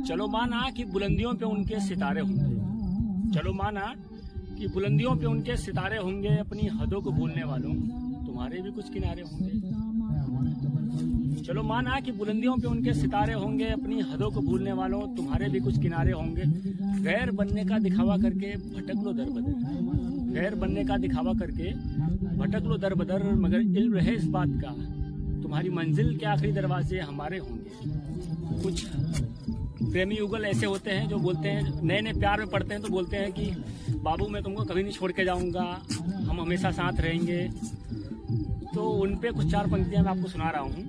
चलो माना कि बुलंदियों पे उनके सितारे होंगे, चलो माना कि बुलंदियों पे उनके सितारे होंगे, अपनी हदों को भूलने वालों तुम्हारे भी कुछ किनारे होंगे। चलो माना कि बुलंदियों पे उनके सितारे होंगे, अपनी हदों को भूलने वालों तुम्हारे भी कुछ किनारे होंगे। गैर बनने का दिखावा करके भटक लो दर बदर, गैर बनने का दिखावा करके भटक लो दर बदर, मगर इल्म रहे इस बात का तुम्हारी मंजिल के आखिरी दरवाजे हमारे होंगे। कुछ प्रेमी युगल ऐसे होते हैं जो बोलते हैं, नए नए प्यार में पड़ते हैं तो बोलते हैं कि बाबू मैं तुमको कभी नहीं छोड़ के जाऊंगा, हम हमेशा साथ रहेंगे। तो उन पे कुछ चार पंक्तियां मैं आपको सुना रहा हूँ।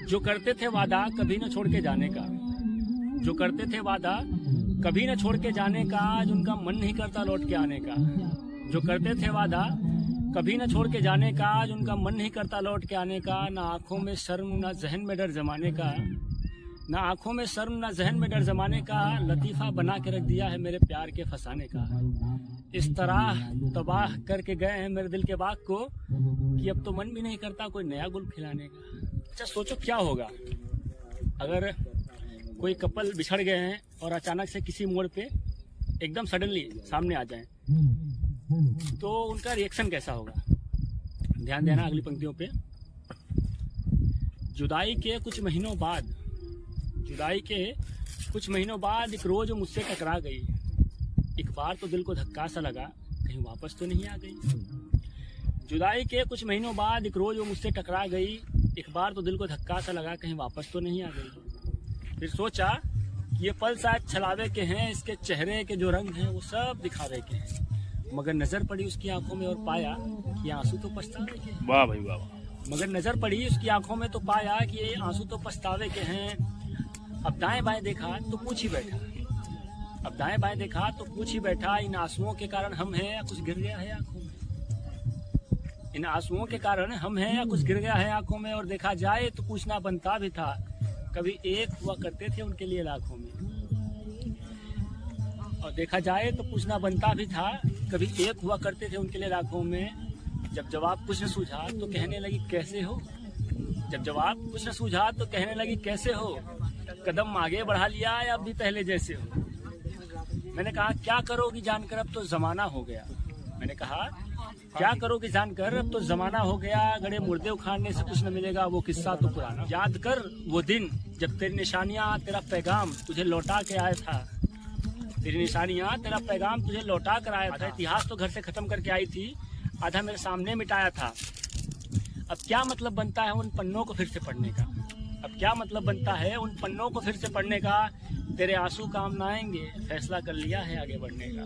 जो करते थे वादा कभी न छोड़ के जाने का, जो करते थे वादा कभी न छोड़ के जाने का, आज उनका मन नहीं करता लौट के आने का। जो करते थे वादा कभी न छोड़ के जाने का, आज उनका मन नहीं करता लौट के आने का। ना आंखों में शर्म ना जहन में डर जमाने का, ना आंखों में शर्म ना जहन में डर जमाने का, लतीफ़ा बना के रख दिया है मेरे प्यार के फसाने का। इस तरह तबाह करके गए हैं मेरे दिल के बाग को कि अब तो मन भी नहीं करता कोई नया गुल खिलाने का। अच्छा सोचो क्या होगा अगर कोई कपल बिछड़ गए हैं और अचानक से किसी मोड़ पे एकदम सडनली सामने आ जाएं, तो उनका रिएक्शन कैसा होगा। ध्यान देना अगली पंक्तियों पे। जुदाई के कुछ महीनों बाद, जुदाई के कुछ महीनों बाद एक रोज मुझसे टकरा गई। एक बार तो दिल को धक्का सा लगा कहीं वापस तो नहीं आ गई। जुदाई के कुछ महीनों बाद एक रोज वो मुझसे टकरा गई। एक बार तो दिल को धक्का सा लगा कहीं वापस तो नहीं आ गई। फिर सोचा कि ये पल शायद छलावे के हैं, इसके चेहरे के जो रंग हैं वो सब दिखावे के हैं। मगर नजर पड़ी उसकी आंखों में और पाया कि आंसू तो पछतावे के हैं। वाह भाई वाह। मगर नजर पड़ी उसकी आंखों में तो पाया कि ये आंसू तो पछतावे के हैं। अब दाएं बाएं देखा तो पूछ ही बैठा, अब दाएं बाएं देखा तो पूछ ही बैठा, इन आंसुओं के कारण हम हैं या कुछ गिर गया है आंखों में। इन आंसुओं के कारण हम हैं या कुछ गिर गया है आंखों में। और देखा जाए तो पूछना बनता भी था, कभी एक हुआ करते थे उनके लिए लाखों में। और देखा जाए तो पूछना बनता भी था, कभी एक हुआ करते थे उनके लिए लाखों में। जब जवाब कुछ न सूझा तो कहने लगी कैसे हो, जब जवाब कुछ न सूझा तो कहने लगी कैसे हो। कदम आगे बढ़ा लिया या अब भी पहले जैसे हो। मैंने कहा क्या करोगी जानकर अब तो जमाना हो गया। मैंने कहा क्या करोगी जानकर अब तो जमाना हो गया। गड़े मुर्दे उखाड़ने से कुछ न मिलेगा वो किस्सा तो पुराना। याद कर वो दिन जब तेरी निशानियां तेरा पैगाम तुझे लौटा के आया था, तेरी निशानियां तेरा पैगाम तुझे लौटा कर आया था। इतिहास तो घर से खत्म करके आई थी, आधा मेरे सामने मिटाया था। अब क्या मतलब बनता है उन पन्नों को फिर से पढ़ने का, अब क्या मतलब बनता है उन पन्नों को फिर से पढ़ने का। तेरे आंसू काम ना आएंगे, फैसला कर लिया है आगे बढ़ने का।